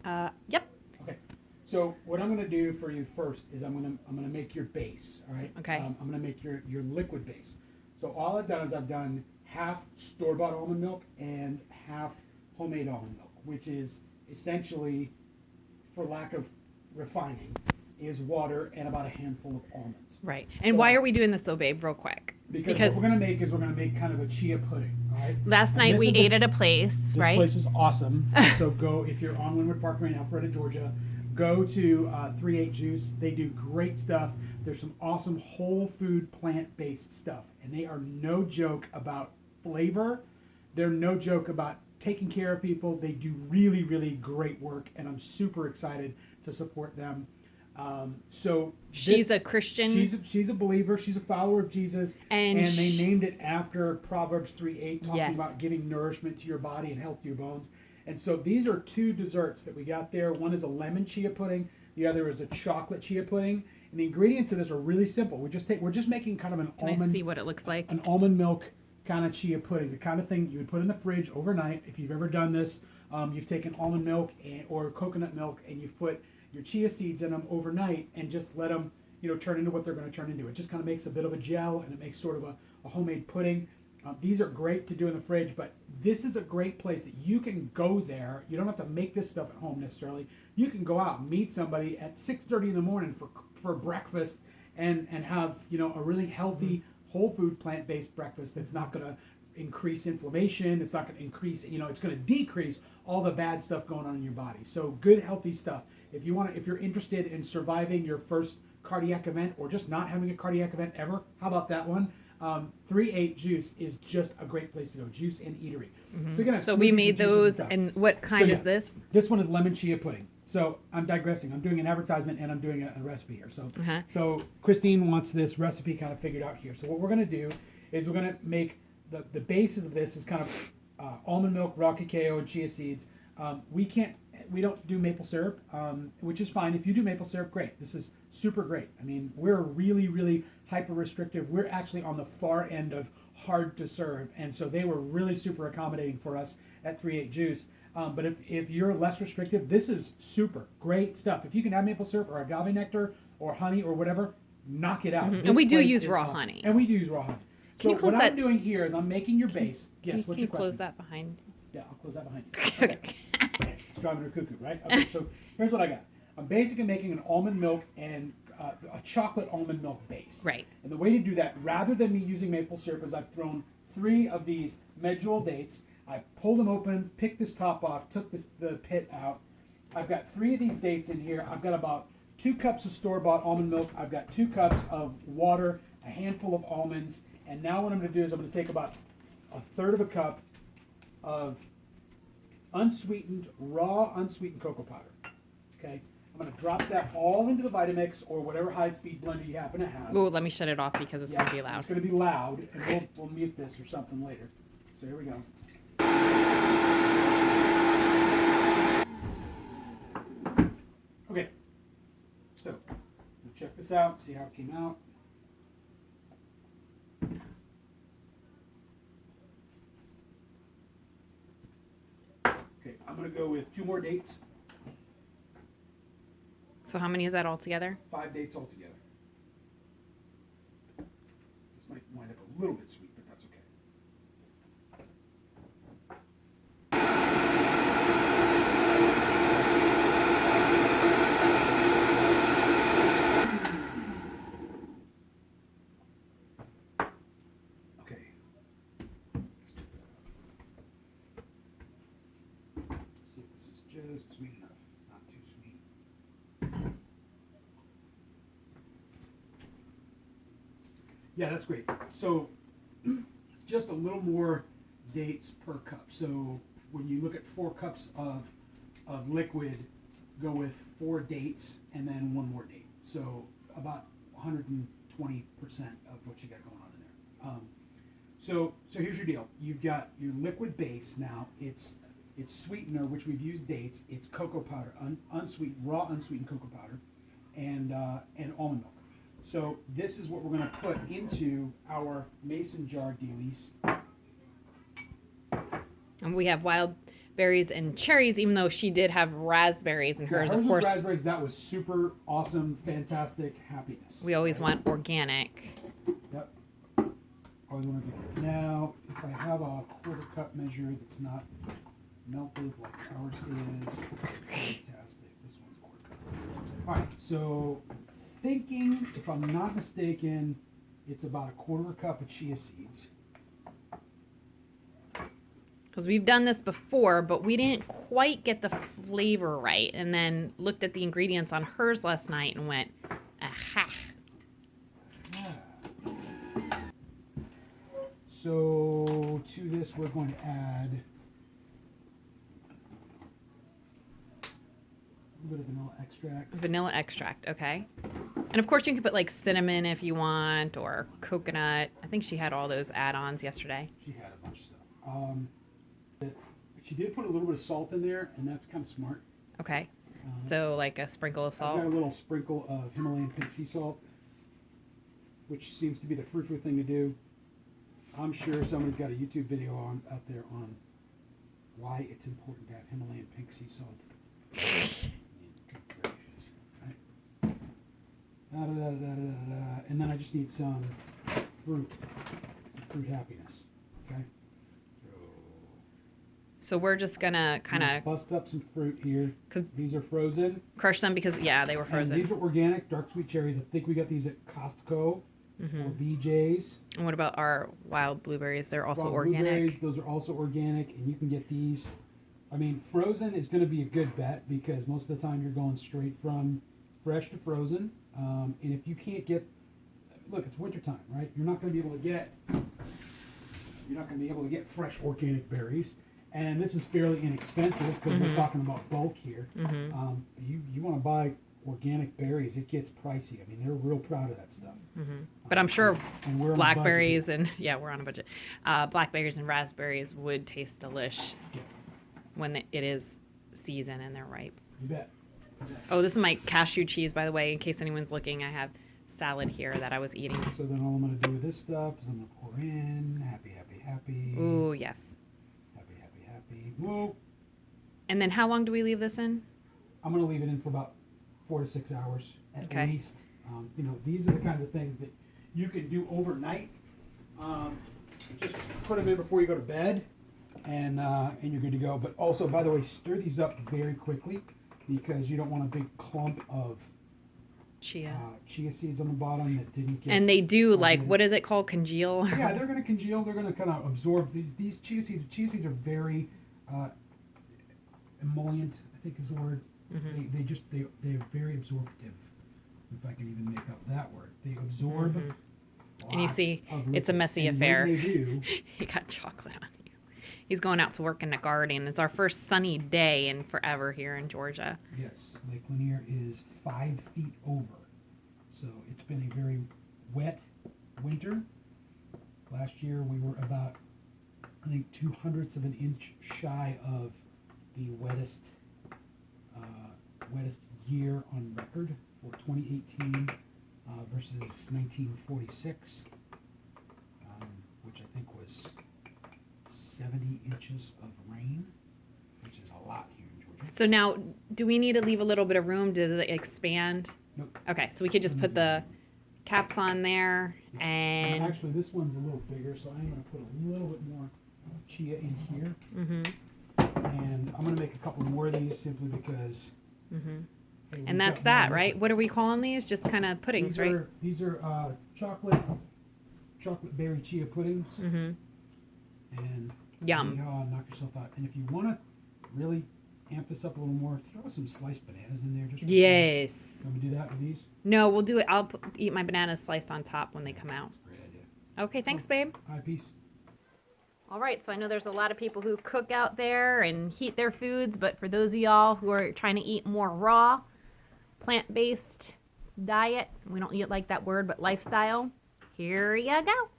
Yep. Okay. So what I'm going to do for you first is I'm going to make your base. All right. Okay. I'm going to make your liquid base. So all I've done is I've done half store-bought almond milk and half homemade almond milk, which is essentially, for lack of refining, is water and about a handful of almonds. Right. And So, why are we doing this, though, babe, real quick? Because what we're going to make is we're going to make kind of a chia pudding. All right. Last night we ate at a place, This right? place is awesome. So go, if you're on Windward Parkway in Alpharetta, Georgia, go to 38 Juice. They do great stuff. There's some awesome whole food plant-based stuff, and they are no joke about flavor. They're no joke about taking care of people. They do really, really great work, and I'm super excited to support them. She's a Christian. She's a believer. She's a follower of Jesus, and they named it after Proverbs 3:8, talking about giving nourishment to your body and health to your bones. And so these are two desserts that we got there. One is a lemon chia pudding. The other is a chocolate chia pudding. And the ingredients of this are really simple. We're just making kind of an Can I see what it looks like? An almond milk kind of chia pudding, the kind of thing you would put in the fridge overnight. If you've ever done this, you've taken almond milk or coconut milk, and you've put your chia seeds in them overnight and just let them, turn into what they're going to turn into. It just kind of makes a bit of a gel, and it makes sort of a homemade pudding. These are great to do in the fridge, but this is a great place that you can go there. You don't have to make this stuff at home necessarily. You can go out and meet somebody at 6:30 in the morning for breakfast and have, a really healthy, whole food, plant-based breakfast that's not going to increase inflammation. It's not going to increase, it's going to decrease all the bad stuff going on in your body. So good, healthy stuff. If you're interested in surviving your first cardiac event or just not having a cardiac event ever, how about that one? 38 Juice is just a great place to go. Juice and eatery. Mm-hmm. So we made those, and what kind is this? This one is lemon chia pudding. So I'm digressing. I'm doing an advertisement and I'm doing a recipe here. So Christine wants this recipe kind of figured out here. So what we're going to do is we're going to make the basis of this is kind of almond milk, raw cacao, and chia seeds. We don't do maple syrup, which is fine. If you do maple syrup, great. This is super great. I mean, we're really, really hyper restrictive. We're actually on the far end of hard to serve, and so they were really super accommodating for us at 38 Juice. But if you're less restrictive, this is super great stuff. If you can have maple syrup or agave nectar or honey or whatever, knock it out. Mm-hmm. And we do use raw honey. And we do use raw honey. Can you close what that? I'm doing here is I'm making your base. Yes, what's your question? Can you close that behind? Yeah, I'll close that behind you. Okay. It's driving her cuckoo, right? Okay, so here's what I got. I'm basically making an almond milk and a chocolate almond milk base. Right. And the way to do that, rather than me using maple syrup, is I've thrown 3 of these medjool dates. I pulled them open, picked this top off, took the pit out. I've got 3 of these dates in here. I've got about 2 cups of store-bought almond milk. I've got 2 cups of water, a handful of almonds, and now what I'm going to do is I'm going to take about a third of a cup of raw unsweetened cocoa powder. Okay, I'm going to drop that all into the Vitamix or whatever high-speed blender you happen to have. Oh, let me shut it off because it's going to be loud. It's going to be loud, and we'll mute this or something later. So here we go. Okay, so we'll check this out, see how it came out. Okay, I'm going to go with 2 more dates. So how many is that altogether? 5 dates altogether. This might wind up a little bit sweet, but that's okay. Okay. Let's see if this is just sweet enough. Not too sweet. Yeah, that's great. So just a little more dates per cup. So when you look at 4 cups of liquid, go with 4 dates and then 1 more date. So about 120% of what you got going on in there. So here's your deal. You've got your liquid base now. It's sweetener, which we've used dates. It's cocoa powder, raw unsweetened cocoa powder, and almond milk. So this is what we're going to put into our mason jar, Delish. And we have wild berries and cherries, even though she did have raspberries in hers. Hers Of was course, raspberries. That was super awesome, fantastic happiness. we always want organic. Yep. Always want to do that. Now, if I have a quarter cup measure that's not melted like ours is, fantastic. This one's quarter cup. All right, so thinking, if I'm not mistaken, it's about a quarter cup of chia seeds. Because we've done this before, but we didn't quite get the flavor right. And then looked at the ingredients on hers last night and went, aha. So to this, we're going to add a little bit of vanilla extract. Vanilla extract, okay. And of course you can put like cinnamon if you want, or coconut. I think she had all those add-ons yesterday. She had a bunch of stuff. She did put a little bit of salt in there, and that's kind of smart. Okay. So like a sprinkle of I've salt. got a little sprinkle of Himalayan pink sea salt, which seems to be the frou-frou thing to do. I'm sure somebody's got a YouTube video out there on why it's important to have Himalayan pink sea salt. Good gracious. Right. And then I just need some fruit happiness. Okay. So we're just gonna kind of bust up some fruit here. These are frozen. Crush them because they were frozen. And these are organic dark sweet cherries. I think we got these at Costco or BJ's. And what about our wild blueberries? They're also Wild organic. Blueberries, those are also organic, and you can get these. I mean, frozen is going to be a good bet because most of the time you're going straight from fresh to frozen. And if you can't get, look, it's wintertime, right? You're not going to be able to get fresh organic berries. And this is fairly inexpensive because we're talking about bulk here. You want to buy organic berries, it gets pricey. I mean, they're real proud of that stuff. But I'm sure and we're blackberries and we're on a budget. Blackberries and raspberries would taste delish when it is season and they're ripe. You bet. Oh, this is my cashew cheese, by the way. In case anyone's looking, I have salad here that I was eating. So then all I'm going to do with this stuff is I'm going to pour in. Happy, happy, happy. Ooh, yes. Happy, happy, happy. Whoa. And then how long do we leave this in? I'm going to leave it in for about 4 to 6 hours at least. These are the kinds of things that you can do overnight. Just put them in before you go to bed, and you're good to go. But also, by the way, stir these up very quickly because you don't want a big clump of chia seeds on the bottom that didn't get. And they do what is it called? Congeal? Yeah, they're going to congeal. They're going to kind of absorb these chia seeds. Chia seeds are very emollient, I think is the word. They're very absorptive. If I can even make up that word, they absorb. And you see, it's a messy affair. He got chocolate on you. He's going out to work in the garden. It's our first sunny day in forever here in Georgia. Yes, Lake Lanier is 5 feet over, so it's been a very wet winter. Last year we were about, I think, 2/100 of an inch shy of the wettest year on record for 2018 versus 1946, which I think was 70 inches of rain, which is a lot here in Georgia. So now, do we need to leave a little bit of room to expand? Nope. Okay, so we could just put the caps on there and... Actually, this one's a little bigger, so I'm going to put a little bit more chia in here. And I'm going to make a couple more of these simply because... Hey, and that's that, right? What are we calling these? Just kind of puddings, right? These are chocolate berry chia puddings. And yum. Knock yourself out. And if you want to really amp this up a little more, throw some sliced bananas in there. Yes. Can we do that with these? No, we'll do it. I'll eat my bananas sliced on top when they come out. That's a great idea. Okay, thanks, babe. All right, peace. All right, so I know there's a lot of people who cook out there and heat their foods, but for those of y'all who are trying to eat more raw, plant-based diet, we don't like that word, but lifestyle, here you go.